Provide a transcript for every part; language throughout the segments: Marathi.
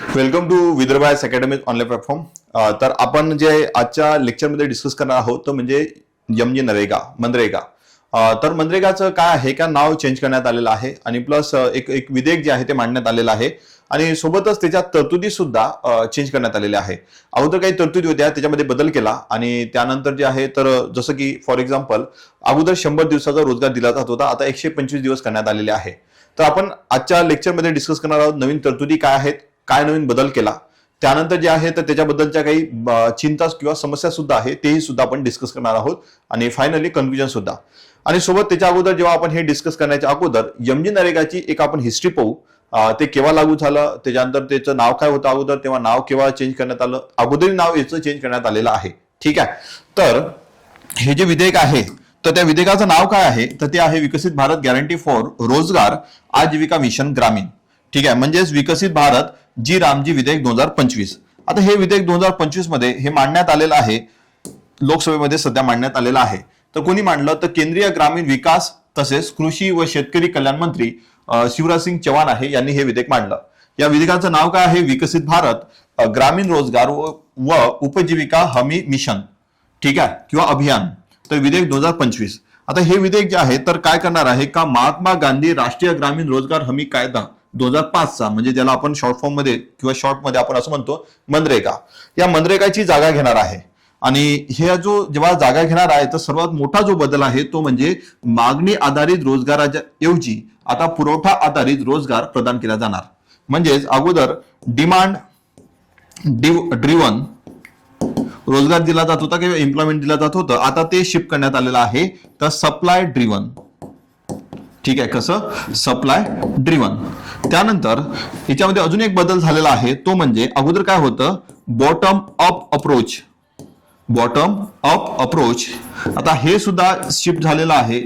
Welcome to Vidarbha's academy online platform. तर आपण जे आजच्या लेक्चरमध्ये डिस्कस करणार आहोत तो म्हणजे यमजी मनरेगा. तर मनरेगाचं काय आहे का नाव चेंज करण्यात आलेलं आहे आणि प्लस एक विधेयक जे आहे ते मांडण्यात आलेलं आहे आणि सोबतच त्याच्या तरतुदी सुद्धा चेंज करण्यात आलेल्या आहे. अगोदर काही तरतुदी होत्या त्याच्यामध्ये बदल केला आणि त्यानंतर जे आहे तर जसं की फॉर एक्झाम्पल अगोदर 100 दिवसाचा रोजगार दिला जात होता, आता 125 दिवस करण्यात आलेले आहे. तर आपण आजच्या लेक्चरमध्ये डिस्कस करणार आहोत नवीन तरतुदी काय आहेत, काय नवीन बदल केला, त्यानंतर जे आहे तर त्याच्याबद्दलच्या काही चिंता किंवा समस्या सुद्धा आहे तेही सुद्धा आपण डिस्कस करणार आहोत आणि फायनली कन्क्लुजन सुद्धा. आणि सोबत त्याच्या अगोदर जेव्हा आपण हे डिस्कस करण्याच्या अगोदर यमजी नरेगाची एक आपण हिस्ट्री पाहू. ते केव्हा लागू झालं, त्याच्यानंतर त्याचं नाव काय होतं अगोदर, तेव्हा नाव केव्हा चेंज करण्यात आलं, अगोदर नाव याचं चेंज करण्यात आलेलं आहे. ठीक आहे. तर हे जे विधेयक आहे तर त्या विधेयकाचं नाव काय आहे तर ते आहे विकसित भारत गॅरंटी फॉर रोजगार आजीविका मिशन ग्रामीण. ठीक आहे, म्हणजेच विकसित भारत जी रामजी विधेयक 2025. आता हे विधेयक 2025 मध्ये हे मांडण्यात आलेलं आहे, लोकसभेमध्ये सध्या मांडण्यात आलेलं आहे. तर कोणी मांडलं तर केंद्रीय ग्रामीण विकास तसेच कृषी व शेतकरी कल्याण मंत्री शिवराज सिंग चौहान आहे यांनी हे विधेयक मांडलं. या विधेयकाचं नाव काय आहे विकसित भारत ग्रामीण रोजगार व उपजीविका हमी मिशन. ठीक आहे, किंवा अभियान. तर विधेयक 2025. आता हे विधेयक जे आहे तर काय करणार आहे का महात्मा गांधी राष्ट्रीय ग्रामीण रोजगार हमी कायदा 2005चा, म्हणजे ज्याला आपण शॉर्ट फॉर्म मध्ये किंवा शॉर्ट मध्ये आपण असं म्हणतो मनरेगा, या मनरेगाची जागा घेणार आहे. आणि हे जो जेव्हा जागा घेणार आहे तर सर्वात मोठा जो बदल आहे तो म्हणजे मागणी आधारित रोजगाराच्या ऐवजी आता पुरवठा आधारित रोजगार प्रदान केला जाणार. म्हणजेच अगोदर डिमांड ड्रिव्हन रोजगार दिला जात होता किंवा एम्प्लॉयमेंट दिला जात होतं, आता ते शिफ्ट करण्यात आलेलं आहे तर सप्लाय ड्रिव्हन. ठीक आहे, कसं सप्लाय ड्रिव्हन. त्यानंतर याच्यामध्ये अजून एक बदल झालेला आहे तो म्हणजे अगोदर काय होतं बॉटम अप अप्रोच. आता हे सुद्धा शिफ्ट झालेला आहे.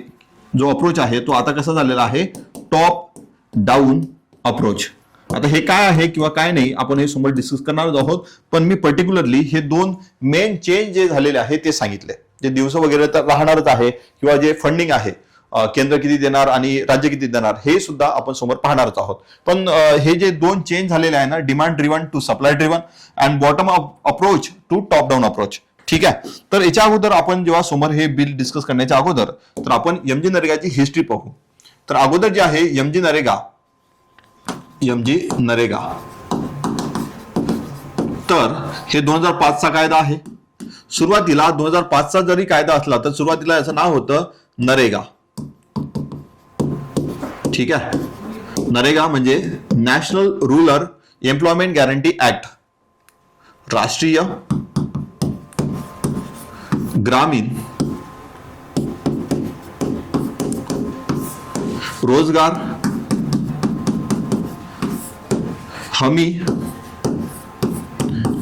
जो अप्रोच आहे तो आता कसा झालेला आहे टॉप डाऊन अप्रोच. आता हे काय आहे किंवा काय नाही आपण हे समोर डिस्कस करणार आहोत, पण मी पर्टिक्युलरली हे दोन मेन चेंज जे झालेले आहे ते सांगितले. जे दिवस वगैरे तर राहणारच आहे किंवा जे फंडिंग आहे केंद्र किती देणार आणि राज्य किती देणार हे सुद्धा आपण समोर पाहणारच आहोत. पण हे जे दोन चेंज झालेले आहे ना, demand driven to supply driven and bottom approach to top down approach. ठीक आहे. तर याच्या अगोदर आपण जेव्हा समोर हे बिल डिस्कस करण्याच्या अगोदर तर आपण यमजी नरेगाची हिस्ट्री पाहू. तर अगोदर जे आहे यमजी नरेगा तर हे 2005चा कायदा आहे. सुरुवातीला 2005चा जरी कायदा असला तर सुरुवातीला याचं नाव होतं नरेगा. ठीक आहे, नरेगा म्हणजे national rural employment guarantee act, राष्ट्रीय ग्रामीण रोजगार हमी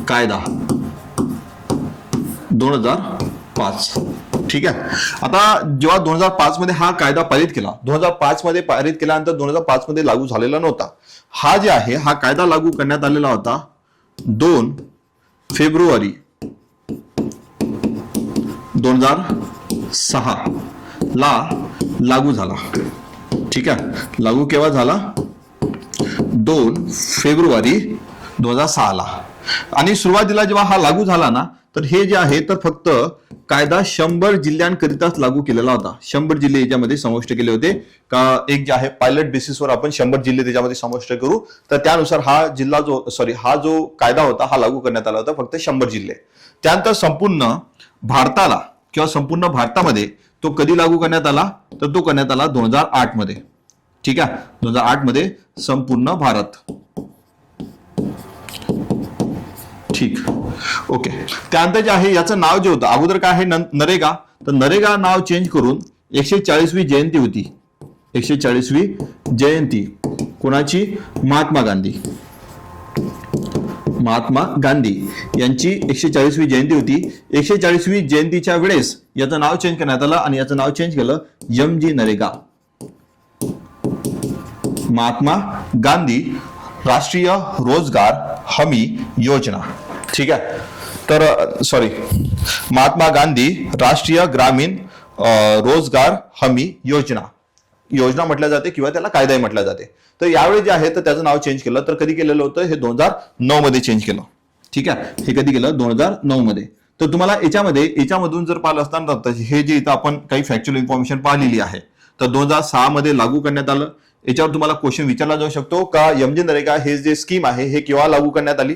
कायदा 2005. ठीक आहे. आता जेव्हा 2005 मध्ये हा कायदा पारित केला, 2005 मध्ये पारित केल्यानंतर 2005 मध्ये लागू झालेला नव्हता. हा जे आहे हा कायदा लागू करण्यात आलेला होता 2 फेब्रुवारी 2006 ला लागू झाला. ठीक आहे, लागू केव्हा झाला 2 फेब्रुवारी 2006 ला. आणि सुरुवातीला जेव्हा हा लागू झाला ना तर हे जे आहे तर फक्त कायदा 100 जिल्ह्यांकरिताच लागू केलेला होता. 100 जिल्हे याच्यामध्ये समाविष्ट केले होते का एक जे आहे पायलट बेसिसवर आपण 100 जिल्हे त्याच्यामध्ये समाविष्ट करू. तर त्यानुसार हा जो कायदा होता हा लागू करण्यात आला होता फक्त 100 जिल्हे. त्यानंतर संपूर्ण भारताला किंवा संपूर्ण भारतामध्ये तो कधी लागू करण्यात आला तर तो करण्यात आला 2008 मध्ये. ठीक आहे, 2008 मध्ये संपूर्ण भारत. ठीक, ओके. त्यानंतर जे आहे याचं नाव जे होतं अगोदर काय आहे नरेगा, तर नरेगा नाव चेंज करून 140वी जयंती होती. 140वी जयंती कोणाची महात्मा गांधी यांची 140वी जयंती होती. 140वी जयंतीच्या वेळेस याचं नाव चेंज करण्यात आलं आणि याचं नाव चेंज केलं यमजी नरेगा, महात्मा गांधी राष्ट्रीय रोजगार हमी योजना. ठीक आहे, तर महात्मा गांधी राष्ट्रीय ग्रामीण रोजगार हमी योजना. योजना म्हटल्या जाते किंवा त्याला कायदाही म्हटल्या जाते. तर यावेळी जे आहे तर त्याचं नाव चेंज केलं. तर कधी केलेलं होतं? हे 2009 मध्ये चेंज केलं. ठीक आहे, हे कधी केलं? 2009 मध्ये. तर तुम्हाला याच्यामधून जर पाहिलं असताना तर हे जे इथं आपण काही फॅक्च्युअल इन्फॉर्मेशन पाहिलेली आहे, तर 2006 मध्ये लागू करण्यात आलं. याच्यावर तुम्हाला क्वेश्चन विचारला जाऊ शकतो का एमजी नरेगा हे जे स्कीम आहे हे केव्हा लागू करण्यात आली.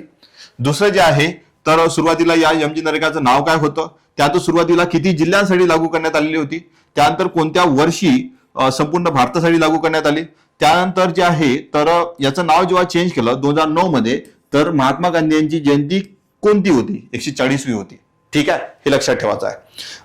दुसरं जे आहे तर सुरुवातीला या एमजी नरेगाचं नाव काय होतं, त्यात सुरुवातीला किती जिल्ह्यांसाठी लागू करण्यात आलेली होती, त्यानंतर कोणत्या वर्षी संपूर्ण भारतासाठी लागू करण्यात आली. त्यानंतर जे आहे तर याचं नाव जेव्हा चेंज केलं 2009 मध्ये, तर महात्मा गांधी यांची जयंती कोणती होती? 140वी होती. ठीक आहे, हे लक्षात ठेवायचं आहे.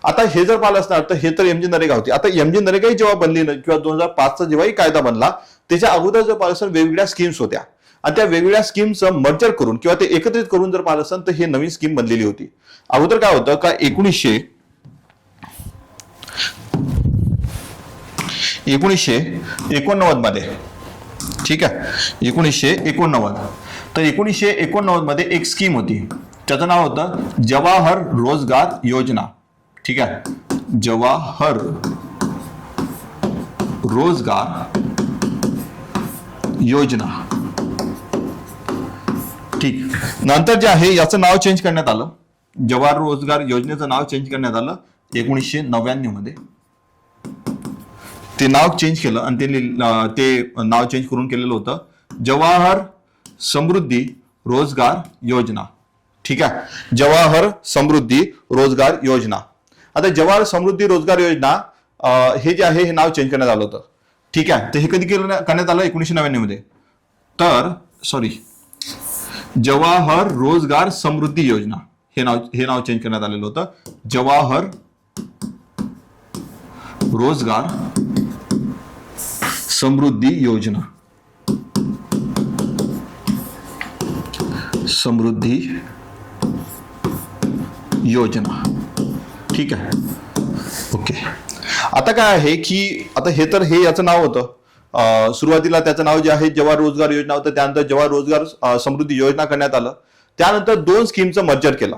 आता हे जर पाहिलं असणार तर हे तर एमजी नरेगा होती. आता एमजी नरेगाही जेव्हा बनली किंवा 2005चा जेव्हाही कायदा बनला त्याच्या अगोदर जर पाहिलं असतं वेगवेगळ्या स्कीम्स होत्या आणि त्या वेगवेगळ्या स्कीमचं मर्जर करून किंवा ते एकत्रित करून जर पाहिलं असतं तर हे नवीन स्कीम बनलेली होती. अगोदर काय होतं का 1989 मध्ये, ठीक आहे, 1989. तर 1989 मध्ये एक स्कीम होती, त्याचं नाव होतं जवाहर रोजगार योजना. ठीक आहे, जवाहर रोजगार योजना. ठीक, नंतर जे आहे याचं नाव चेंज करण्यात आलं. जवाहर रोजगार योजनेचं नाव चेंज करण्यात आलं 1999 मध्ये. ते नाव चेंज केलं आणि ते नाव चेंज करून केलेलं होतं जवाहर समृद्धी रोजगार योजना. ठीक आहे, जवाहर समृद्धी रोजगार योजना. आता जवाहर समृद्धी रोजगार योजना हे जे आहे हे नाव चेंज करण्यात आलं होतं. ठीक आहे, तर हे कधी करण्यात आलं? 1999 मध्ये. तर जवाहर रोजगार समृद्धी योजना हे नाव चेंज करण्यात आलेलं होतं. जवाहर रोजगार समृद्धी योजना. समृद्धी योजना. ठीक आहे, ओके. आता काय आहे की आता हे याचं नाव होतं. सुरुवातीला त्याचं नाव जे आहे जवाहर रोजगार योजना होतं, त्यानंतर जवाहर रोजगार समृद्धी योजना करण्यात आलं. त्यानंतर 2 स्कीमचं मर्जर केलं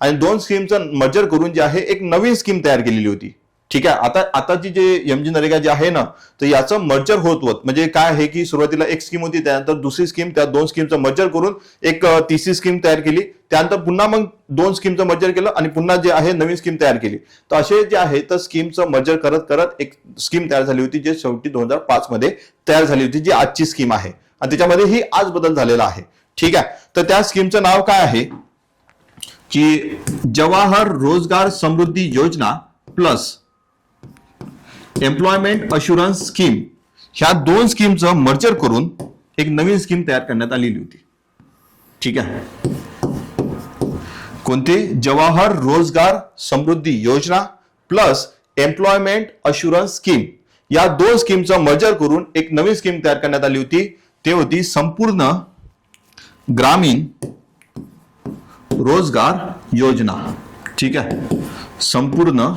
आणि 2 स्कीमचं मर्जर करून जे आहे एक नवीन स्कीम तयार केलेली होती. ठीक आहे, आताची जे एमजी नरेगा जे आहे ना, तर याचं मर्जर होत म्हणजे काय आहे की सुरुवातीला एक स्कीम होती, त्यानंतर दुसरी स्कीम, त्या 2 स्कीमचं मर्जर करून एक तिसरी स्कीम तयार केली. त्यानंतर पुन्हा मग 2 स्कीमचं मर्जर केलं आणि पुन्हा जे आहे नवीन स्कीम तयार केली. तर असे जे आहे तर स्कीमचं मर्जर करत करत एक स्कीम तयार झाली होती, जे शेवटी 2005 मध्ये तयार झाली होती, जी आजची स्कीम आहे आणि त्याच्यामध्ये ही आज बदल झालेला आहे. ठीक आहे, तर त्या स्कीमचं नाव काय आहे की जवाहर रोजगार समृद्धी योजना प्लस एम्प्लॉयमेंट अशुरन्स स्कीम. ह्या 2 स्कीमचं मर्जर करून एक नवीन स्कीम तयार करण्यात आलेली होती. ठीक आहे, कोणती? जवाहर रोजगार समृद्धी योजना प्लस एम्प्लॉयमेंट अशुरन्स स्कीम. या 2 स्कीमचं मर्जर करून एक नवीन स्कीम तयार करण्यात आली होती. ते होती संपूर्ण ग्रामीण रोजगार योजना. ठीक आहे, संपूर्ण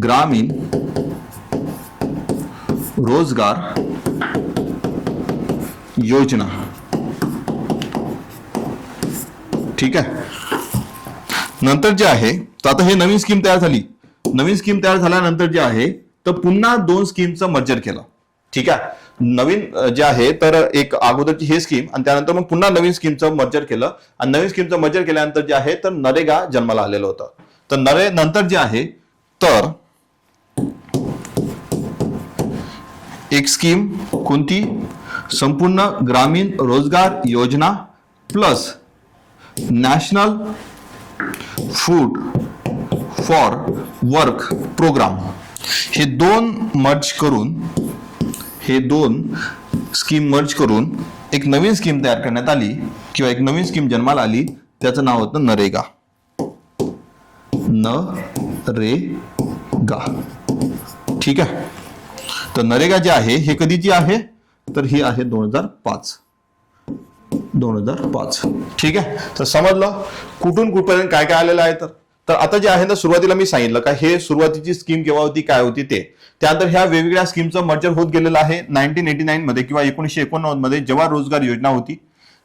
ग्रामीण रोजगार योजना. ठीक आहे, नंतर जे आहे तर आता हे नवीन स्कीम तयार झाली. नवीन स्कीम तयार झाल्यानंतर जे आहे तर पुन्हा 2 स्कीमचं मर्जर केलं. ठीक आहे, नवीन जे आहे तर एक अगोदरची हे स्कीम आणि त्यानंतर मग पुन्हा नवीन स्कीमचं मर्जर केलं आणि नवीन स्कीमचं मर्जर केल्यानंतर जे आहे तर नरेगा जन्माला आलेलं होतं. तर नंतर जे आहे तर एक स्कीम कोणती? संपूर्ण Grameen Rozgar Yojana plus national food for work programme. हे 2 स्कीम मर्ज करून एक नवीन स्कीम तयार करण्यात आली किंवा एक नवीन स्कीम जन्माला आली. त्याचं नाव होतं नरेगा. नरेगा. ठीक आहे, तर नरेगा जे आहे हे कधीची आहे तर ही आहे 2005. ठीक आहे, तर समजलं कुठून कुठपर्यंत काय काय आलेलं आहे. तर आता जे आहे ना, सुरुवातीला मी सांगितलं का हे सुरुवातीची स्कीम केव्हा होती, काय होती ते. त्यानंतर ह्या वेगवेगळ्या स्कीमचं मर्जर होत गेलेलं आहे. 1989 मध्ये किंवा 1989 मध्ये जवाहर रोजगार योजना होती.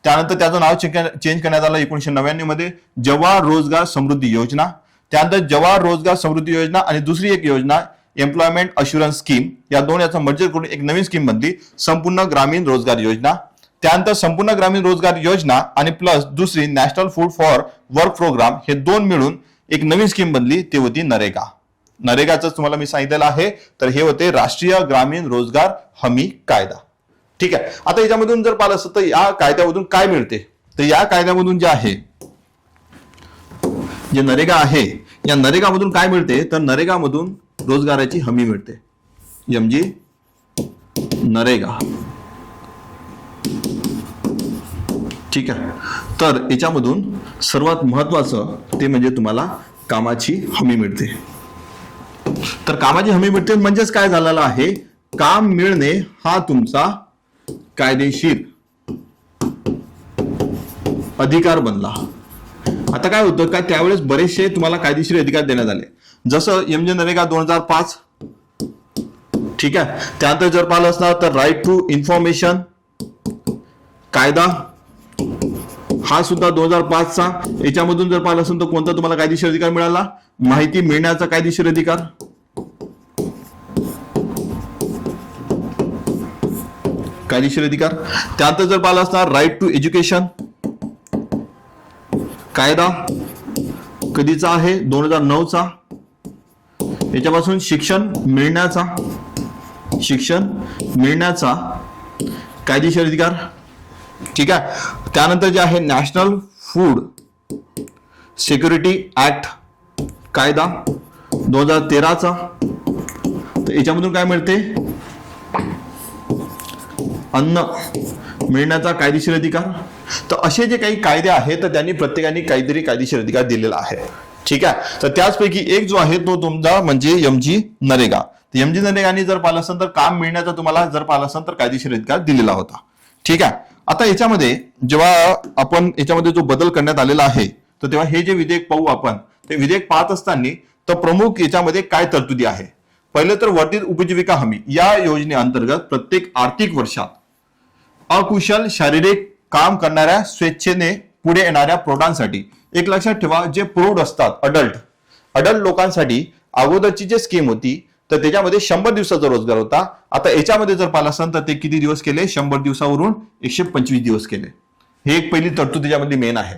त्यानंतर त्याचं नाव चेंज करण्यात आलं 1999 मध्ये जवाहर रोजगार समृद्धी योजना. त्यानंतर जवाहर रोजगार समृद्धी योजना आणि दुसरी एक योजना एम्प्लॉयमेंट अश्युरन्स स्कीम, या दोन याचा मर्जर करून एक नवीन स्कीम बनली, संपूर्ण ग्रामीण रोजगार योजना. त्यानंतर संपूर्ण ग्रामीण रोजगार योजना आणि प्लस दुसरी national food for work programme, हे दोन मिळून एक नवीन स्कीम बनली, ती होती नरेगा. नरेगाचं तुम्हाला मी सांगितलेलं आहे. तर हे होते राष्ट्रीय ग्रामीण रोजगार हमी कायदा. ठीक आहे. आता याच्यामधून जर पाहिलं असतं तर या कायद्यामधून काय मिळते, तर या कायद्यामधून जे आहे, जे नरेगा आहे, या नरेगामधून काय मिळते, तर नरेगामधून रोजगाराची हमी मिळते. एमजी नरेगा. ठीक आहे. तर याच्यामधून सर्वात महत्वाचं ते म्हणजे तुम्हाला कामाची हमी मिळते. तर कामाची हमी मिळते म्हणजेच काय झालेलं आहे, काम मिळणे हा तुमचा कायदेशीर अधिकार बनला. आता काय होतं का, त्यावेळेस बरेचसे तुम्हाला कायदेशीर अधिकार देण्यात आले, जसं एमजी नरेगा 2005. ठीक आहे. त्यानंतर जर पाहिलं असणार तर राईट टू इन्फॉर्मेशन कायदा, हा सुद्धा 2005चा. याच्यामधून जर पाहिलं असेल तर कोणता तुम्हाला कायदेशीर अधिकार मिळाला, माहिती मिळण्याचा कायदेशीर अधिकार. कायदेशीर अधिकार. त्यानंतर जर पाहिलं असणार राईट टू एज्युकेशन कायदा, कधीचा आहे, 2009चा. याच्यापासून शिक्षण मिळण्याचा कायदेशीर अधिकार. ठीक आहे. त्यानंतर जे आहे नॅशनल फूड सिक्युरिटी ऍक्ट कायदा 2013चा. तर याच्यामधून काय मिळते, अन्न मिळण्याचा कायदेशीर अधिकार. तर असे जे काही कायदे आहेत तर त्यांनी प्रत्येकाने काहीतरी कायदेशीर अधिकार दिलेला आहे. ठीक आहे. तर त्याचपैकी एक जो आहे तो तुमचा म्हणजे एमजी नरेगा. एमजी नरेगाने जर पाहिलं असेल तर काम मिळण्याचा तुम्हाला जर पाहिलं असेल तर कायदेशीर अधिकार दिलेला होता. ठीक आहे. आता याच्यामध्ये जेव्हा आपण याच्यामध्ये जो बदल करण्यात आलेला आहे, तर तेव्हा हे जे विधेयक पाहू आपण, ते विधेयक पाहत असताना तर प्रमुख याच्यामध्ये काय तरतुदी आहे. पहिलं तर वर्धित उपजीविका हमी या योजनेअंतर्गत प्रत्येक आर्थिक वर्षात अकुशल शारीरिक काम करणाऱ्या स्वेच्छेने पुढे येणाऱ्या प्रौढांसाठी, एक लक्षात ठेवा, जे प्रौढ असतात, अडल्ट लोकांसाठी अगोदरची जी स्कीम होती तर त्याच्यामध्ये 100 दिवसाचा रोजगार होता. आता याच्यामध्ये जर पाहिलं असेल तर ते किती दिवस केले, 100 दिवसावरून 125 दिवस केले. हे एक पहिली तरतूद त्याच्यामधली मेन आहे.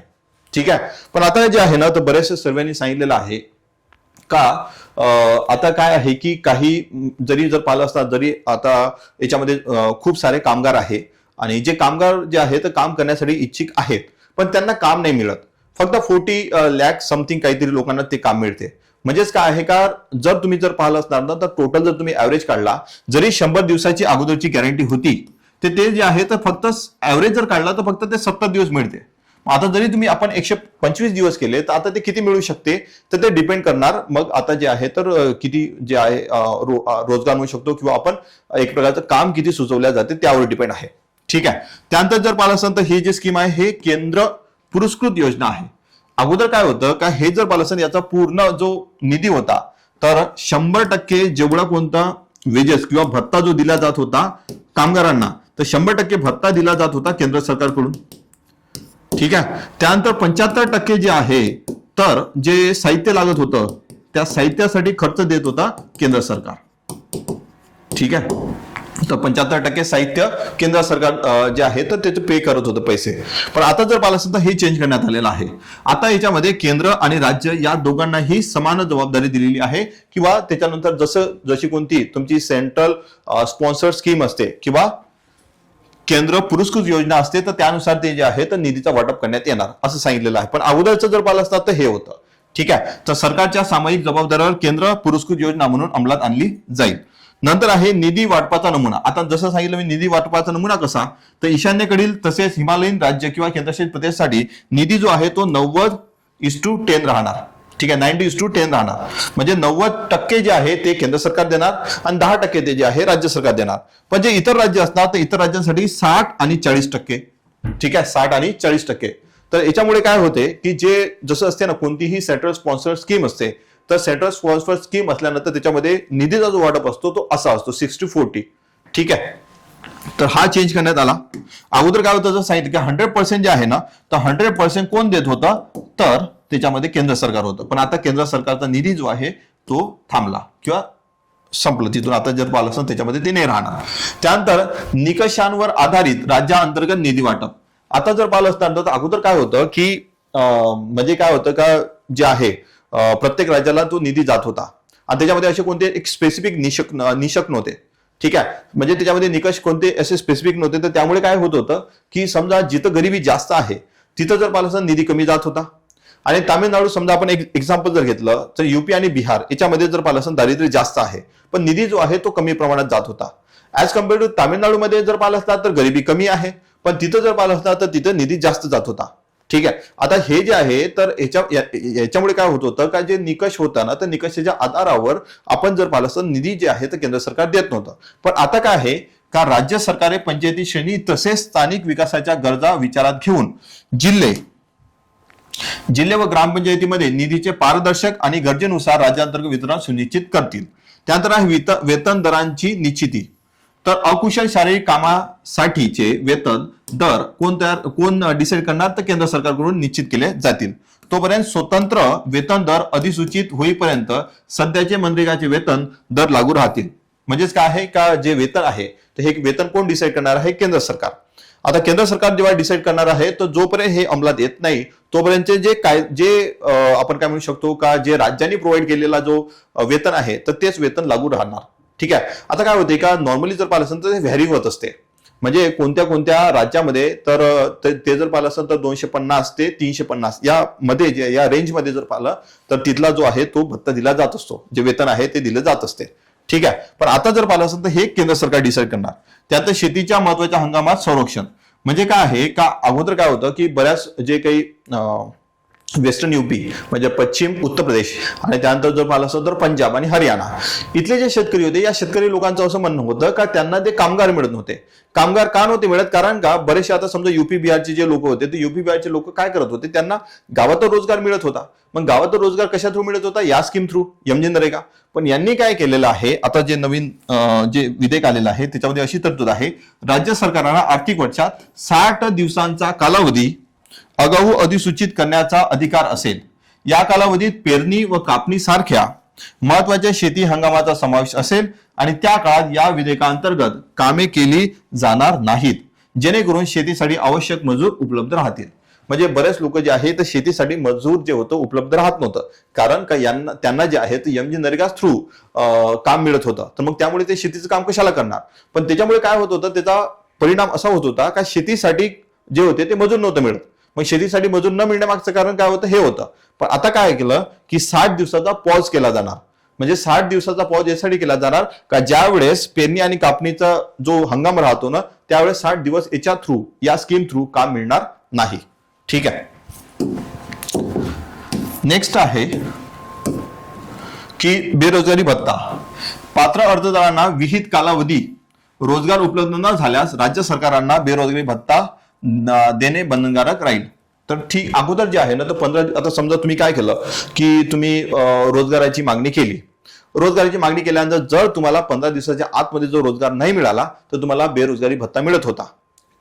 ठीक आहे. पण आता जे आहे ना, तर बऱ्याचशा सर्वांनी सांगितलेलं आहे का, आता काय आहे की काही जरी जर पाहिलं असता, जरी आता याच्यामध्ये खूप सारे कामगार आहे आणि जे कामगार जे आहे तर काम करण्यासाठी इच्छुक आहेत, पण त्यांना काम नाही मिळत. फक्त 40 लाख समथिंग काहीतरी लोकांना ते काम मिळते. म्हणजेच काय आहे का, जर तुम्ही जर पाहिलं असणार ना, तर टोटल जर तुम्ही ऍव्हरेज काढला, जरी 100 दिवसाची अगोदरची गॅरंटी होती, ते जे आहे तर फक्त ऍव्हरेज जर काढला तर फक्त ते 70 दिवस मिळते. आता जरी तुम्ही आपण 125 दिवस केले तर आता ते किती मिळू शकते, तर ते डिपेंड करणार मग आता जे आहे तर किती जे आहे रोजगार मिळू शकतो किंवा आपण एक प्रकारचं काम किती सुचवल्या जाते त्यावर डिपेंड आहे. ठीक आहे. त्यानंतर जर पाहिलं असेल तर ही जी स्कीम आहे हे केंद्र पुरस्कृत योजना आहे. अगोदर काय होतं का, हे जर पाहिलं असेल याचा पूर्ण जो निधी होता तर 100% जेवढा कोणता वेजेस किंवा भत्ता जो दिला जात होता कामगारांना, तर 100% भत्ता दिला जात होता केंद्र सरकारकडून. ठीक आहे. त्यानंतर 75% जे आहे तर जे साहित्य लागत होतं त्या साहित्यासाठी खर्च देत होता केंद्र सरकार. ठीक आहे. तर 75% साहित्य केंद्र सरकार जे आहे तर ते पे करत होतं पैसे. पण आता जर पाहिलं असेल तर हे चेंज करण्यात आलेलं आहे. आता याच्यामध्ये केंद्र आणि राज्य या दोघांनाही समान जबाबदारी दिलेली आहे, किंवा त्याच्यानंतर जशी कोणती तुमची सेंट्रल स्पॉन्सर्ड स्कीम असते किंवा केंद्र पुरस्कृत योजना असते तर त्यानुसार ते जे आहे तर निधीचा वाटप करण्यात येणार असं सांगितलेलं आहे. पण अगोदरचं जर पाहिलं असतं तर हे होतं. ठीक आहे. तर सरकारच्या सामायिक जबाबदारीवर केंद्र पुरस्कृत योजना म्हणून अंमलात आणली जाईल. नंतर आहे निधी वाटपाचा नमुना. आता जसं सांगितलं मी, निधी वाटपाचा नमुना कसा, तर ईशान्येकडील तसेच हिमालयीन राज्य किंवा केंद्रशासित प्रदेशासाठी निधी जो आहे तो 90:10 राहणार. ठीक आहे. 90:10 राहणार. म्हणजे 90% जे आहे ते केंद्र सरकार देणार आणि 10% ते जे आहे राज्य सरकार देणार. पण जे इतर राज्य असणार तर इतर राज्यांसाठी 60 आणि 40%. ठीक आहे. 60 आणि 40%. तर याच्यामुळे काय होते की जे जसं असते ना, कोणतीही सेंट्रल स्पॉन्सर्ड स्कीम असते तर सेंट्रल स्पॉन्सर्ड स्कीम असल्यानंतर त्याच्यामध्ये निधीचा जो वाटप असतो तो असा असतो 60-40. ठीक आहे. तर हा चेंज करण्यात आला. अगोदर काय होतं, जर सांगितलं की 100% जे आहे ना, तर 100% कोण देत होता, तर त्याच्यामध्ये केंद्र सरकार होतं. पण आता केंद्र सरकारचा निधी जो आहे तो थांबला किंवा संपलं, तिथून आता जर पाहिलं असतं त्याच्यामध्ये ते नाही राहणार. त्यानंतर निकषांवर आधारित राज्यांतर्गत निधी वाटप. आता जर पाहिलं असतं तर अगोदर काय होतं की म्हणजे काय होतं का जे आहे प्रत्येक राज्याला तो निधी जात होता आणि त्याच्यामध्ये असे कोणते एक स्पेसिफिक निकष नव्हते. ठीक आहे, म्हणजे त्याच्यामध्ये निकष कोणते असे स्पेसिफिक नव्हते. तर त्यामुळे काय होत होतं की समजा जिथं गरिबी जास्त आहे तिथं जर पाहिलं असतं निधी कमी जात होता. आणि तामिळनाडू समजा आपण एक एक्झाम्पल जर घेतलं तर युपी आणि बिहार याच्यामध्ये जर पाहिलं असतं दारिद्र्य जास्त आहे पण निधी जो आहे तो कमी प्रमाणात जात होता. ऍज कम्पेअर्ड टू तामिळनाडूमध्ये जर पाहिलं असता तर गरिबी कमी आहे पण तिथं जर पाहिलं असता तर तिथं निधी जास्त जात होता. ठीक आहे, आता हे जे आहे तर याच्यामुळे काय होत होतं का जे निकष होता ना तर निकषाच्या आधारावर आपण जर पाहिलं असतं निधी जे आहे तर केंद्र सरकार देत नव्हतं. पण आता काय आहे का राज्य सरकारे पंचायती श्रेणी तसेच स्थानिक विकासाच्या गरजा विचारात घेऊन जिल्हे व ग्रामपंचायतीमध्ये निधीचे पारदर्शक आणि गरजेनुसार राज्यांतर्गत वितरण सुनिश्चित करतील. त्यानंतर आहे वेतन दरांची निश्चिती. तर अकुशल शारीरिक कामासाठीचे वेतन दर कोण डिसाईड करणार तर केंद्र सरकारकडून निश्चित केले जातील. तोपर्यंत स्वतंत्र वेतन दर अधिसूचित होईपर्यंत सध्याचे मनरेगाचे वेतन दर लागू राहतील. म्हणजेच काय आहे का जे वेतन आहे तर हे वेतन कोण डिसाईड करणार आहे? केंद्र सरकार. आता केंद्र सरकार जेव्हा डिसाईड करणार आहे तर जोपर्यंत हे अंमलात येत नाही तोपर्यंत जे आपण काय म्हणू शकतो का जे राज्यांनी प्रोव्हाइड केलेला जो वेतन आहे तर तेच वेतन लागू राहणार. ठीक आहे, आता काय होते का नॉर्मली जर पाहिलं असेल तर ते व्हॅरी होत असते. म्हणजे कोणत्या कोणत्या राज्यामध्ये तर ते जर पाहिलं असेल तर 250 ते 350 या मध्ये या रेंजमध्ये जर पाहिलं तर तिथला जो आहे तो भत्ता दिला जात असतो, जे वेतन आहे ते दिलं जात असते. ठीक आहे, पण आता जर पाहिलं असेल तर हे केंद्र सरकार डिसाईड करणार. त्यात शेतीच्या महत्वाच्या हंगामात संरक्षण. म्हणजे काय आहे का अगोदर काय होतं की बऱ्याच जे काही वेस्टर्न युपी म्हणजे पश्चिम उत्तर प्रदेश आणि त्यानंतर जर पाहिलं असतं तर पंजाब आणि हरियाणा इथले जे शेतकरी होते या शेतकरी लोकांचं असं म्हणणं होतं का त्यांना ते कामगार मिळत नव्हते. कामगार का नव्हते मिळत? कारण का बरेचसे आता समजा युपी बिहारचे जे लोक होते ते युपी बिहारचे लोक काय करत होते त्यांना गावात रोजगार मिळत होता. मग गावात रोजगार कशा थ्रू मिळत होता? या स्कीम थ्रू एमजी नरेगा. पण यांनी काय केलेलं आहे आता जे नवीन जे विधेयक आलेलं आहे त्याच्यामध्ये अशी तरतूद आहे राज्य सरकारांना आर्थिक वर्षात 60 दिवसांचा कालावधी आगाऊ अधिसूचित करण्याचा अधिकार असेल. या कालावधीत पेरणी व कापणी सारख्या महत्वाच्या शेती हंगामाचा समावेश असेल आणि त्या काळात या विधेयकांतर्गत कामे केली जाणार नाहीत जेणेकरून शेतीसाठी आवश्यक मजूर उपलब्ध राहतील. म्हणजे बरेच लोक जे आहेत तर शेतीसाठी मजूर जे होतं उपलब्ध राहत नव्हतं कारण का त्यांना जे आहे ते एमजी नरेगा थ्रू काम मिळत होतं. तर मग त्यामुळे ते शेतीचं काम कशाला करणार? पण त्याच्यामुळे काय होत होतं त्याचा परिणाम असा होत होता का शेतीसाठी जे होते ते मजूर नव्हतं मिळत. मग शेतीसाठी मजूर न मिळण्यामागचं कारण काय होतं? हे होतं. पण आता काय केलं की 60 दिवसाचा पॉज केला जाणार. म्हणजे 60 दिवसाचा पॉज यासाठी केला जाणार का ज्या वेळेस पेरणी आणि कापणीचा जो हंगाम राहतो ना त्यावेळेस 60 दिवस याच्या थ्रू या स्कीम थ्रू काम मिळणार नाही. ठीक आहे, नेक्स्ट आहे की बेरोजगारी भत्ता. पात्र अर्जदारांना विहित कालावधी रोजगार उपलब्ध न झाल्यास राज्य सरकारांना बेरोजगारी भत्ता देणे बंधनकारक राहील. तर ठीक अगोदर जे आहे ना तर 15 आता समजा तुम्ही काय केलं की तुम्ही रोजगाराची मागणी केली. रोजगाराची मागणी केल्यानंतर जर तुम्हाला 15 दिवसाच्या आतमध्ये जो रोजगार नाही मिळाला तर तुम्हाला बेरोजगारी भत्ता मिळत होता.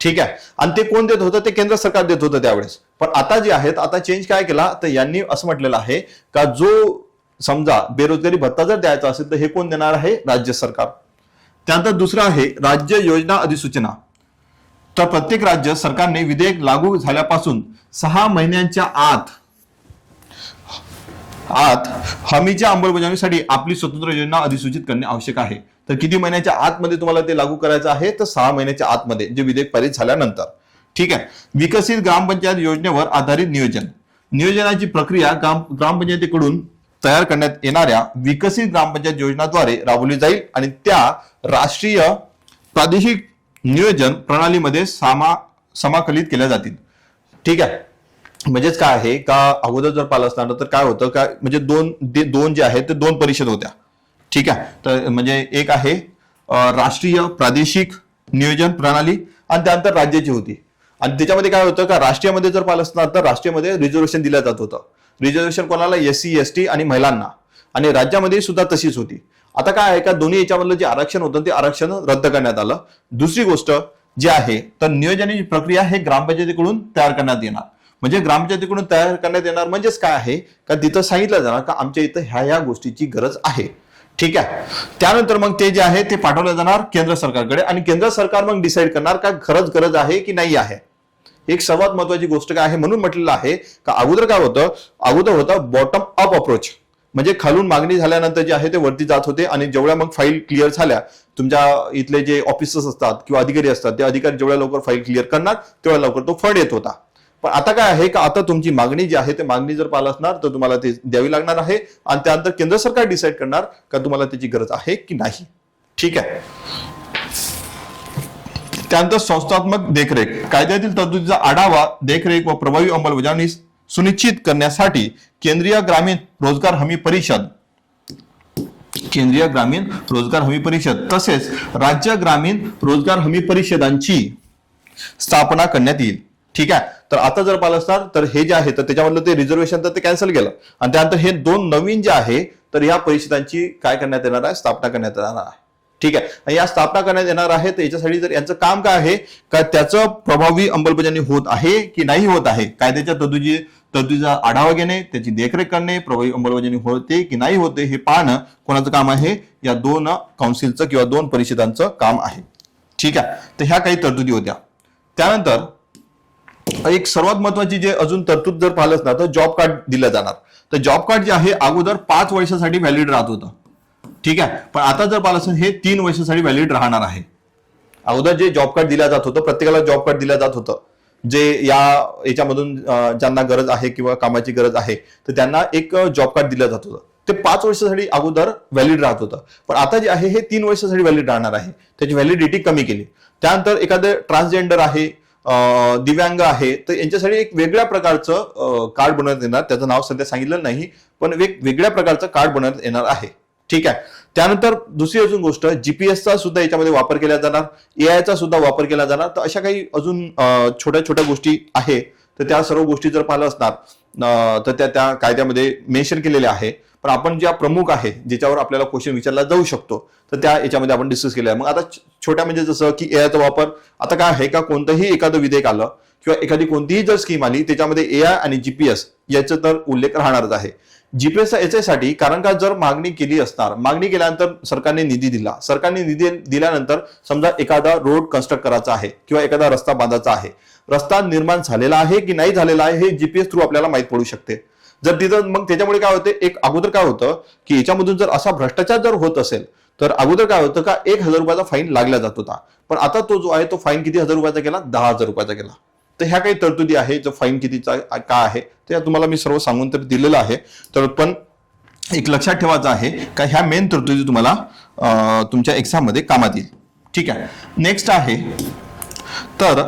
ठीक आहे, आणि ते कोण देत होतं? ते केंद्र सरकार देत होतं त्यावेळेस. पण आता जे आहेत आता चेंज काय केला तर यांनी असं म्हटलेलं आहे का जो समजा बेरोजगारी भत्ता जर द्यायचा असेल तर हे कोण देणार आहे? राज्य सरकार. त्यानंतर दुसरं आहे राज्य योजना अधिसूचना. तर प्रत्येक राज्य सरकारने विधेयक लागू झाल्यापासून 6 महिन्यांच्या आत हमीच्या अंमलबजावणीसाठी आपली स्वतंत्र योजना अधिसूचित करणे आवश्यक आहे. तर किती महिन्याच्या आतमध्ये तुम्हाला ते लागू करायचं आहे? तर 6 महिन्याच्या आतमध्ये जे विधेयक पारित झाल्यानंतर. ठीक आहे, विकसित ग्रामपंचायत योजनेवर आधारित नियोजनाची प्रक्रिया ग्रामपंचायतीकडून तयार करण्यात येणाऱ्या विकसित ग्रामपंचायत योजनाद्वारे राबवली जाईल आणि त्या राष्ट्रीय प्रादेशिक नियोजन प्रणालीमध्ये समाकलित केल्या जातील. ठीक आहे, म्हणजेच काय आहे का अगोदर जर पाहिलं असताना तर काय होतं का म्हणजे दोन जे आहेत ते 2 परिषद होत्या. ठीक आहे, तर म्हणजे एक आहे राष्ट्रीय प्रादेशिक नियोजन प्रणाली आणि त्यानंतर राज्याची होती. आणि त्याच्यामध्ये काय होतं का राष्ट्रीयमध्ये जर पाहिलं असताना तर राष्ट्रीयमध्ये रिझर्वेशन दिलं जात होतं. रिझर्वेशन कोणाला? SC ST आणि महिलांना. आणि राज्यामध्ये सुद्धा तशीच होती. आता काय आहे का दोन्ही याच्यामधलं जे आरक्षण होतं ते आरक्षण रद्द करण्यात आलं. दुसरी गोष्ट जी आहे तर नियोजनाची प्रक्रिया हे ग्रामपंचायतीकडून तयार करण्यात येणार. म्हणजे ग्रामपंचायतीकडून तयार करण्यात येणार म्हणजेच काय आहे का तिथं सांगितलं जाणार का आमच्या इथं ह्या गोष्टीची गरज आहे. ठीक आहे. त्यानंतर मग ते जे आहे ते पाठवलं जाणार केंद्र सरकारकडे आणि केंद्र सरकार मग डिसाईड करणार का खरंच गरज आहे की नाही आहे. एक सर्वात महत्वाची गोष्ट काय आहे म्हणून म्हटलेलं आहे का अगोदर काय होतं, अगोदर होतं बॉटम अप अप्रोच, म्हणजे खालून मागणी झाल्यानंतर जे आहे ते वरती जात होते आणि जेवढ्या मग फाईल क्लिअर झाल्या, तुमच्या इथले जे ऑफिसर्स असतात किंवा अधिकारी असतात ते अधिकारी जेवढ्या लवकर फाईल क्लिअर करणार तेवढ्या लवकर तो फंड येत होता. पण आता काय आहे का आता तुमची मागणी जी आहे ते मागणी जर पाल असणार तर तुम्हाला ते द्यावी लागणार आहे आणि त्यानंतर केंद्र सरकार डिसाईड करणार का तुम्हाला त्याची गरज आहे की नाही. ठीक आहे. त्यानंतर संस्थात्मक देखरेख, कायद्यातील तरतुदीचा आढावा, देखरेख व प्रभावी अंमलबजावणी सुनिश्चित करण्यासाठी केंद्रीय ग्रामीण रोजगार हमी परिषद, केंद्रीय ग्रामीण रोजगार हमी परिषद तसेच राज्य ग्रामीण रोजगार हमी परिषदांची स्थापना करण्यात येईल. ठीक आहे. तर आता जर पाहिलं असणार तर हे जे आहे तर त्याच्यामधलं ते रिझर्वेशन तर ते कॅन्सल केलं आणि त्यानंतर हे दोन नवीन जे आहे तर या परिषदांची काय करण्यात येणार आहे, स्थापना करण्यात येणार आहे. ठीक आहे. आणि या स्थापना करण्यात येणार आहे तर याच्यासाठी जर यांचं काम काय आहे का त्याचं प्रभावी अंमलबजावणी होत आहे की नाही होत आहे, कायद्याच्या तरतुदीचा आढावा घेणे, त्याची देखरेख करणे, प्रभावी अंमलबजावणी होते की नाही होते हे पाहणं कोणाचं काम आहे, या दोन काउन्सिलचं किंवा दोन परिषदांचं काम आहे. ठीक आहे. तर ह्या काही तरतुदी होत्या. त्यानंतर एक सर्वात महत्वाची जे अजून तरतूद जर पाहिलंच ना तर जॉब कार्ड दिलं जाणार. तर जॉब कार्ड जे आहे अगोदर 5 वर्षासाठी व्हॅलिड राहत होतं. ठीक आहे. पण आता जर पाहिलं असेल हे 3 वर्षासाठी व्हॅलिड राहणार आहे. अगोदर जे जॉब कार्ड दिलं जात होतं, प्रत्येकाला जॉब कार्ड दिलं जात होतं, जे याच्यामधून ज्यांना गरज आहे किंवा कामाची गरज आहे तर त्यांना एक जॉब कार्ड दिलं जात होतं. ते 5 वर्षासाठी अगोदर व्हॅलिड राहत होतं. पण आता जे आहे हे 3 वर्षासाठी व्हॅलिड राहणार आहे. त्याची व्हॅलिडिटी कमी केली. त्यानंतर एखादं ट्रान्सजेंडर आहे, दिव्यांग आहे तर यांच्यासाठी एक वेगळ्या प्रकारचं कार्ड बनवण्यात येणार. त्याचं नाव सध्या सांगितलं नाही पण वेगळ्या प्रकारचं कार्ड बनवण्यात येणार आहे. ठीक आहे. त्यानंतर दुसरी अजून गोष्ट, जीपीएसचा सुद्धा याच्यामध्ये वापर केला जाणार, एआयचा सुद्धा वापर केला जाणार. तर अशा काही अजून छोट्या छोट्या गोष्टी आहे तर त्या सर्व गोष्टी जर पाहिलं असणार तर त्या कायद्यामध्ये मेन्शन केलेल्या आहे. पण आपण ज्या प्रमुख आहे ज्याच्यावर आपल्याला क्वेश्चन विचारला जाऊ शकतो तर त्या याच्यामध्ये आपण डिस्कस केलं आहे. मग आता छोट्या म्हणजे जसं की एआयचा वापर, आता काय आहे का कोणतंही एखादं विधेयक आलं किंवा एखादी कोणतीही जर स्कीम आली त्याच्यामध्ये एआय आणि जीपीएस याचा तर उल्लेख राहणारच आहे. जीपीएस याच्यासाठी कारण का जर मागणी केली असणार, मागणी केल्यानंतर सरकारने निधी दिला, सरकारने निधी दिल्यानंतर समजा एखादा रोड कन्स्ट्रक्ट करायचा आहे किंवा एखादा रस्ता बांधायचा आहे, रस्ता निर्माण झालेला आहे की नाही झालेला आहे हे जीपीएस थ्रू आपल्याला माहित पडू शकते. जर तिथं मग त्याच्यामुळे काय होते, एक अगोदर काय होतं की याच्यामधून जर असा भ्रष्टाचार जर होत असेल तर अगोदर काय होतं का 1,000 रुपयाचा फाईन लागला जात होता. पण आता तो जो आहे तो फाईन किती हजार रुपयाचा केला, 10,000 रुपयाचा केला. तर ह्या काही तरतुदी आहे, जो फाईन कितीचा काय आहे ते तुम्हाला मी सर्व सांगून तर दिलेलं आहे. तर पण एक लक्षात ठेवायचं आहे का ह्या मेन तरतुदी तुम्हाला तुमच्या एक्झाम मध्ये कामात येईल. ठीक आहे. नेक्स्ट आहे तर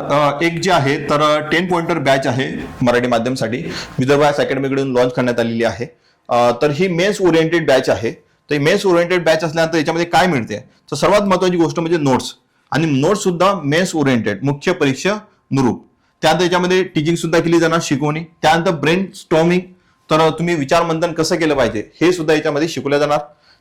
एक जे आहे तर 10 पॉइंटर बॅच आहे मराठी माध्यमसाठी विदर्भ अकॅडमीकडून लॉन्च करण्यात आलेली आहे. तर ही मेन्स ओरिएंटेड बॅच आहे. तर मेन्स ओरिएंटेड बॅच असल्यानंतर याच्यामध्ये काय मिळते, तर सर्वात महत्वाची गोष्ट म्हणजे नोट्स, आणि नोट्स सुद्धा मेन्स ओरिएंटेड, मुख्य परीक्षा अनुरूप. त्यानंतर याच्यामध्ये टीचिंग सुद्धा केली जाणार, शिकवणी. त्यानंतर ब्रेन स्टॉर्मिंग, तर तुम्ही विचार मंथन कसं केलं पाहिजे हे सुद्धा याच्यामध्ये शिकवलं जाणार.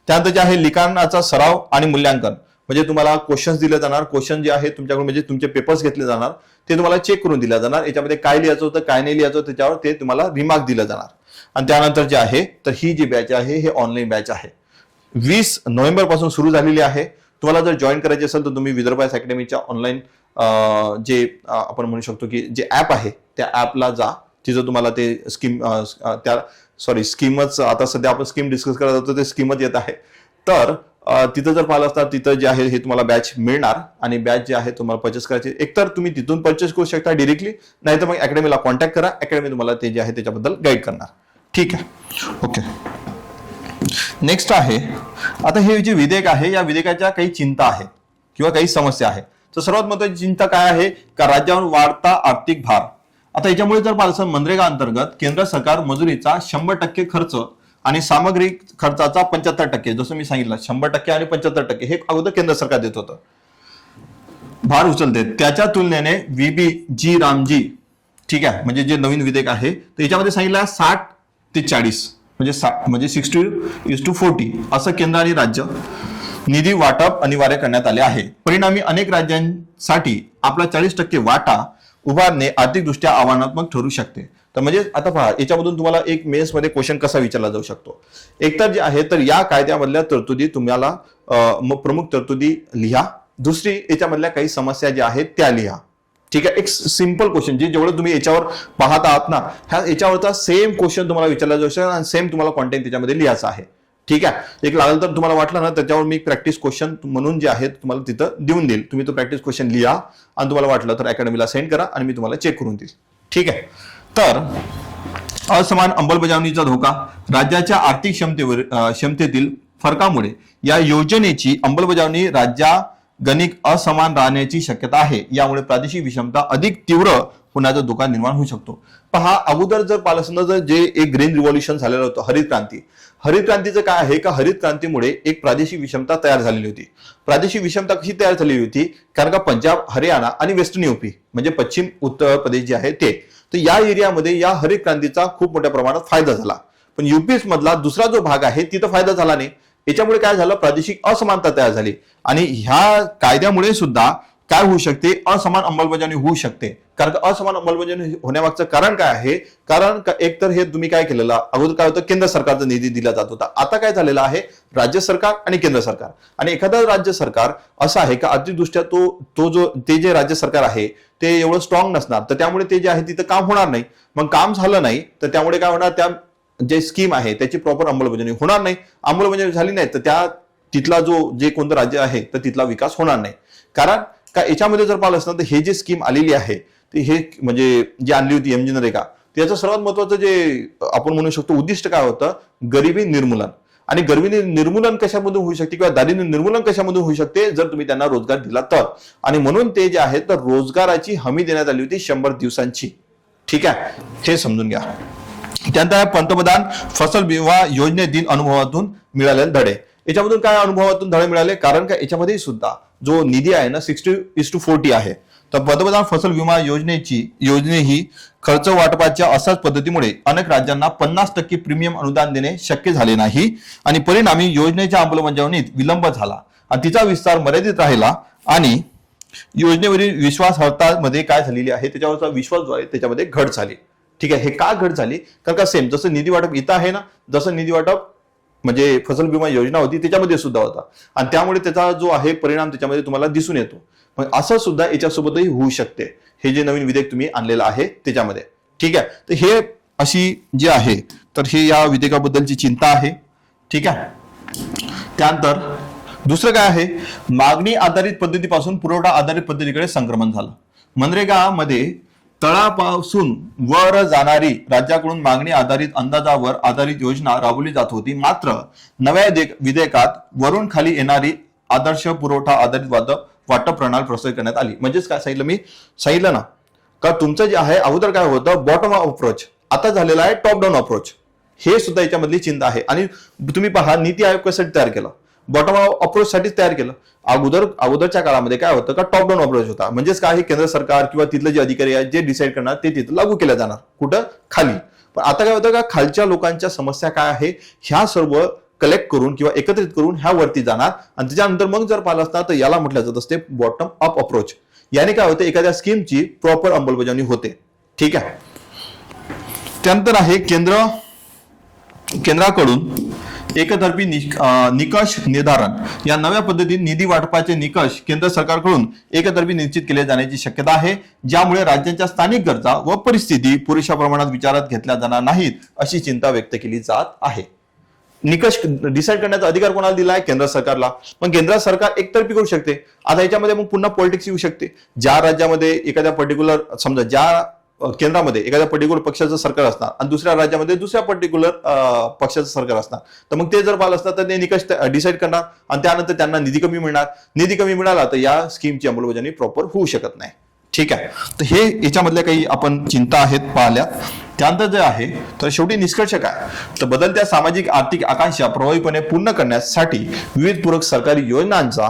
त्यानंतर जे आहे लिखाणाचा सराव आणि मूल्यांकन, म्हणजे तुम्हाला क्वेश्चन्स दिले जाणार, क्वेश्चन जे आहे तुमच्याकडून म्हणजे तुमचे पेपर्स घेतले जाणार, ते तुम्हाला चेक करून दिले जाणार. याच्यामध्ये काय लिहायचं होतं काय नाही लिहायचं त्याच्यावर ते तुम्हाला रिमार्क दिलं जाणार. आणि त्यानंतर जे आहे तर ही जी बॅच आहे हे ऑनलाईन बॅच आहे, 20 नोव्हेंबर पासून सुरू झालेली आहे. तुम्हाला जर जॉईन करायचे असेल तर तुम्ही विदर्भ अकॅडमीच्या ऑनलाईन जे आपण म्हणू शकतो की जे ऍप आहे त्या ऍपला जा, तिथं तुम्हाला ते स्कीमच आता सध्या आपण स्कीम डिस्कस करत होतो ते स्कीमच येत आहे. तर तिथं जर पाहिलं असता तिथं जे आहे हे तुम्हाला बॅच मिळणार आणि बॅच जे आहे तुम्हाला परचेस करायची, एकतर तुम्ही तिथून परचेस करू शकता डिरेक्टली, नाहीतर मग अकॅडमीला कॉन्टॅक्ट करा, अकॅडमी तुम्हाला ते जे आहे त्याच्याबद्दल गाईड करणार. ठीक आहे. ओके. नेक्स्ट आहे आता हे जे विधेयक आहे या विधेयकाच्या काही चिंता आहेत किंवा काही समस्या आहेत. तर सर्वात महत्वाची चिंता काय आहे का राज्यावर वाढता आर्थिक भार. आता याच्यामुळे जर पाहिलं मनरेगा अंतर्गत केंद्र सरकार मजुरीचा 100% खर्च आणि सामग्री खर्चाचा 75%, जसं मी सांगितलं 100% आणि 75% हे अगोदर केंद्र सरकार देत होतं, भार उचलते. त्याच्या तुलनेने व्हीबी जी रामजी, ठीक आहे, म्हणजे जे नवीन विधेयक आहे तर याच्यामध्ये सांगितलं 60 ते 40 म्हणजे 60:40 असं केंद्र आणि राज्य निधी वाटप अनिवार्य करण्यात आले आहे. परिणामी अनेक राज्यांसाठी आपला 40% वाटा उभारणे आर्थिकदृष्ट्या आव्हानात्मक ठरू शकते. तर म्हणजे आता पहा, याच्यामधून तुम्हाला एक मेन्स मध्ये क्वेश्चन कसा विचारला जाऊ शकतो. एकतर जे आहे तर या कायद्यामधल्या तरतुदी तुम्हाला प्रमुख तरतुदी लिहा, दुसरी याच्यामधल्या काही समस्या ज्या आहेत त्या लिहा. ठीक आहे, एक सिंपल क्वेश्चन जे जेवढं तुम्ही याच्यावर पाहत आहात ना, याच्यावरचा सेम क्वेश्चन तुम्हाला विचारला जाऊ शकतो आणि सेम तुम्हाला कॉन्टेंट त्याच्यामध्ये लिहायचं आहे. ठीक आहे, एक लागलं तर तुम्हाला वाटलं ना त्याच्यावर मी प्रॅक्टिस क्वेश्चन म्हणून जे आहे तुम्हाला तिथं देऊन देईल. तुम्ही तो प्रॅक्टिस क्वेश्चन लिहा आणि तुम्हाला वाटलं तर अकॅडमीला सेंड करा आणि मी तुम्हाला चेक करून देईल. ठीक आहे, तर असमान अंमलबजावणीचा धोका, राज्याच्या आर्थिक क्षमतेतील फरकामुळे या योजनेची अंमलबजावणी राज्यागणिक असमान राहण्याची शक्यता आहे. यामुळे प्रादेशिक विषमता अधिक तीव्र होण्याचा धोका निर्माण होऊ शकतो. पहा, अगोदर जर पाहिलं जर जे एक ग्रीन रिव्हॉल्युशन झालेलं होतं, हरित क्रांतीचं काय आहे का, हरित क्रांतीमुळे एक प्रादेशिक विषमता तयार झालेली होती. प्रादेशिक विषमता कशी तयार झालेली होती, कारण का पंजाब, हरियाणा आणि वेस्टर्न यूपी म्हणजे पश्चिम उत्तर प्रदेश जे आहे ते, तर या एरियामध्ये या हरित क्रांतीचा खूप मोठ्या प्रमाणात फायदा झाला. पण युपीस मधला दुसरा जो भाग आहे तिथं फायदा झाला नाही. याच्यामुळे काय झालं, प्रादेशिक असमानता तयार झाली आणि ह्या कायद्यामुळे सुद्धा काय होऊ शकते, असमान अंमलबजावणी होऊ शकते. कारण असमान अंमलबजावणी होण्यामागचं कारण काय आहे, कारण एक तर हे तुम्ही काय केलेलं, अगोदर काय होतं, केंद्र सरकारचा निधी दिला जात होता. आता काय झालेलं आहे, राज्य सरकार आणि केंद्र सरकार, आणि एखादा राज्य सरकार असं आहे का आर्थिकदृष्ट्या ते जे राज्य सरकार आहे ते एवढं स्ट्रॉंग नसणार, तर त्यामुळे ते जे आहे तिथं काम होणार नाही. मग काम झालं नाही तर त्यामुळे काय होणार, त्या जे स्कीम आहे त्याची प्रॉपर अंमलबजावणी होणार नाही. अंमलबजावणी झाली नाही तर तिथला जे कोणतं राज्य आहे तर तिथला विकास होणार नाही. कारण का याच्यामध्ये जर पाहिलं असतं तर हे जे स्कीम आलेली आहे ते हे म्हणजे जी आणली होती MG नरेगा, त्याचं सर्वात महत्वाचं जे आपण म्हणू शकतो उद्दिष्ट काय होतं, गरिबी निर्मूलन. आणि गरिबी निर्मूलन कशामधून होऊ शकते किंवा दारिद्र्य निर्मूलन कशामधून होऊ शकते, जर तुम्ही त्यांना रोजगार दिला तर. आणि म्हणून ते जे आहे तर रोजगाराची हमी देण्यात आली होती 100 दिवसांची. ठीक आहे, हे समजून घ्या. त्यानंतर पंतप्रधान फसल विमा योजनेतील अनुभवातून मिळालेले धडे. याच्यामधून काय अनुभवातून धडे मिळाले, कारण का याच्यामध्ये सुद्धा जो निधी आहे ना 60:40 आहे. तर पंतप्रधान फसल विमा योजने ही खर्च वाटपाच्या असाच पद्धतीमुळे अनेक राज्यांना 50% प्रीमियम अनुदान देणे शक्य झाले नाही आणि परिणामी योजनेच्या अंमलबजावणीत विलंब झाला आणि तिचा विस्तार मर्यादित राहिला आणि योजनेवरील विश्वासार्हता मध्ये काय झालेली आहे, त्याच्यावरचा विश्वास जो आहे त्याच्यामध्ये घट झाली. ठीक आहे, हे का घट झाली, कारण का सेम जसं निधी वाटप इथं आहे ना, जसं निधी वाटप म्हणजे फसल विमा योजना होती त्याच्यामध्ये सुद्धा होता आणि त्यामुळे त्याचा जो आहे परिणाम त्याच्यामध्ये तुम्हाला दिसून येतो. पण असं सुद्धा याच्यासोबतही होऊ शकते, हे जे नवीन विधेयक तुम्ही आणलेलं आहे त्याच्यामध्ये. ठीक आहे, तर हे अशी जे आहे तर हे या विधेयकाबद्दलची चिंता आहे. ठीक आहे, त्यानंतर दुसरं काय आहे, मागणी आधारित पद्धतीपासून पुरवठा आधारित पद्धतीकडे संक्रमण झालं. मनरेगामध्ये तळापासून वर जाणारी राज्याकडून मागणी आधारित अंदाजावर आधारित योजना राबवली जात होती. मात्र नव्या विधेयकात वरून खाली येणारी आदर्श पुरवठा आधारित वाटप प्रणाली प्रस्तुत करण्यात आली. म्हणजेच काय सांगितलं ना का, तुमचं जे आहे अगोदर काय होतं बॉटम अप अप्रोच, आता झालेला आहे टॉप डाऊन अप्रोच. हे सुद्धा याच्यामधली चिंता आहे. आणि तुम्ही पहा नीती आयोग कशासाठी तयार केलं, बॉटम अप्रोच साठीच तयार केलं. अगोदरच्या काळामध्ये काय होतं का टॉप डाऊन अप्रोच होता. म्हणजेच काय, केंद्र सरकार किंवा तिथले जे अधिकारी आहेत जे डिसाईड करणार ते तिथं लागू केल्या जाणार, कुठं खाली. पण आता काय होतं का, खालच्या लोकांच्या समस्या काय आहे ह्या सर्व कलेक्ट करून किंवा एकत्रित करून ह्या वरती जाणार आणि त्याच्यानंतर मग जर पाहिलं असता तर याला म्हटलं जात असते बॉटम अप अप्रोच. याने काय होतं, एखाद्या स्कीमची प्रॉपर अंमलबजावणी होते. ठीक आहे, त्यानंतर आहे केंद्राकडून एकतर्फी निकष निर्धारण. या नव्या पद्धतीत निधी वाटपाचे निकष केंद्र सरकारकडून एकतर्फी निश्चित केले जाण्याची शक्यता आहे, ज्यामुळे राज्यांच्या स्थानिक गरजा व परिस्थिती पुरेशा प्रमाणात विचारात घेतल्या जाणार नाहीत अशी चिंता व्यक्त केली जात आहे. निकष डिसाईड करण्याचा अधिकार कोणाला दिला आहे, केंद्र सरकारला. पण केंद्र सरकार एकतर्फी करू शकते. आता याच्यामध्ये मग पुन्हा पॉलिटिक्स येऊ शकते. ज्या राज्यामध्ये एखाद्या पर्टिक्युलर, समजा ज्या केंद्रामध्ये एखाद्या पर्टिक्युलर पक्षाचं सरकार असणार आणि दुसऱ्या राज्यामध्ये दुसऱ्या पर्टिक्युलर पक्षाचं सरकार असणार, तर मग ते जर पाहिलं असतात तर ते निकष डिसाईड करणार आणि त्यानंतर त्यांना निधी कमी मिळणार. निधी कमी मिळाला तर या स्कीमची अंमलबजावणी प्रॉपर होऊ शकत नाही. ठीक आहे, तर हे याच्यामधल्या काही आपण चिंता आहेत पाहिल्या. त्यानंतर जे आहे तर शेवटी निष्कर्ष काय, तर बदलत्या सामाजिक आर्थिक आकांक्षा प्रभावीपणे पूर्ण करण्यासाठी विविध पूरक सरकारी योजनांचा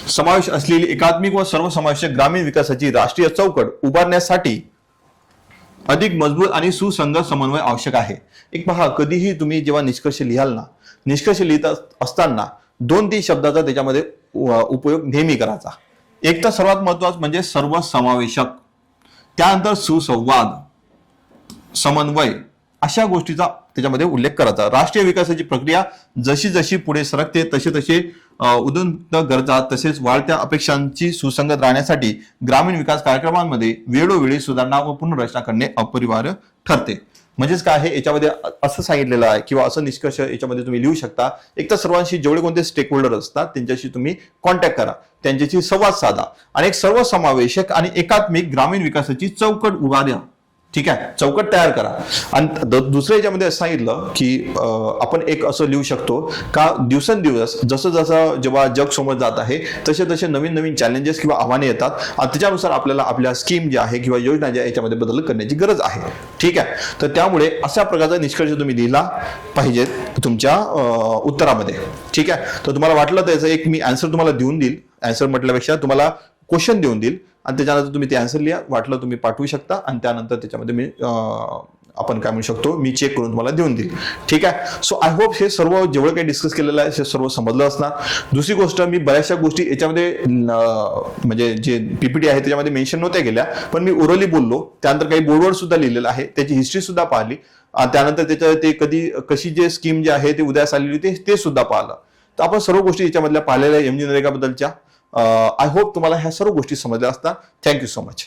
समावेश असलेली एकात्मिक व सर्वसमावेशक ग्रामीण विकासाची राष्ट्रीय चौकट उभारण्यासाठी अधिक मजबूत आणि सुसंगत समन्वय आवश्यक आहे. एक पहा, कधीही तुम्ही जेव्हा निष्कर्ष लिहाल ना, निष्कर्ष लिहित असताना 2-3 शब्दाचा त्याच्यामध्ये उपयोग नेहमी करायचा. एक तर सर्वात महत्वाचं म्हणजे सर्वसमावेशक, त्यानंतर सुसंवाद समन्वय अशा गोष्टीचा त्याच्यामध्ये उल्लेख करायचा. राष्ट्रीय विकासाची प्रक्रिया जशी जशी पुढे सरकते तसे तसे उदंत गरजा तसेच वाढत्या अपेक्षांची सुसंगत राहण्यासाठी ग्रामीण विकास कार्यक्रमांमध्ये वेळोवेळी सुधारणा व पुनर्रचना करणे अपरिहार्य ठरते. म्हणजेच काय आहे याच्यामध्ये असं सांगितलेलं आहे किंवा असं निष्कर्ष याच्यामध्ये तुम्ही लिहू शकता. एक तर सर्वांशी जेवढे कोणते स्टेक होल्डर असतात त्यांच्याशी तुम्ही कॉन्टॅक्ट करा, त्यांच्याशी संवाद साधा आणि एक सर्वसमावेशक आणि एकात्मिक ग्रामीण विकासाची चौकट उभारा. ठीक आहे, चौकट तयार करा. आणि दुसरं याच्यामध्ये असं सांगितलं की आपण एक असं लिहू शकतो का दिवसेंदिवस जसं जसं जेव्हा जग समोर जात आहे तसे तसे नवीन नवीन चॅलेंजेस किंवा आव्हाने येतात आणि त्याच्यानुसार आपल्याला आपल्या स्कीम ज्या आहे किंवा योजना ज्या याच्यामध्ये बदल करण्याची गरज आहे. ठीक आहे, तर त्यामुळे अशा प्रकारचा निष्कर्ष तुम्ही लिहिला पाहिजेत तुमच्या उत्तरामध्ये. ठीक आहे, तर तुम्हाला वाटलं तर याचं एक मी आन्सर तुम्हाला देऊन देईल. आन्सर म्हटल्यापेक्षा तुम्हाला क्वेश्चन देऊन देईल आणि त्याच्यानंतर तुम्ही ते आन्सर लिहा. वाटलं तुम्ही पाठवू शकता आणि त्यानंतर त्याच्यामध्ये मी आपण काय म्हणू शकतो मी चेक करून तुम्हाला देऊन देईल. ठीक आहे, सो आय होप हे सर्व जेवढं काही डिस्कस केलेलं आहे हे सर्व समजलं असणार. दुसरी गोष्ट मी बऱ्याचशा गोष्टी याच्यामध्ये म्हणजे जे पीपीटी आहे त्याच्यामध्ये मेन्शन नव्हत्या गेल्या, पण मी ओरली बोललो. त्यानंतर काही बोर्डवर सुद्धा लिहिलेलं आहे, त्याची हिस्ट्री सुद्धा पाहिली. त्यानंतर त्याच्या ते कशी जे स्कीम जे आहे ते उदयास आलेली होती ते सुद्धा पाहिलं. तर आपण सर्व गोष्टी याच्यामधल्या पाहिलेल्या एमजी नरेगा बद्दलच्या. आय होप तुम्हाला ह्या सर्व गोष्टी समजल्या असतात. Thank you so much.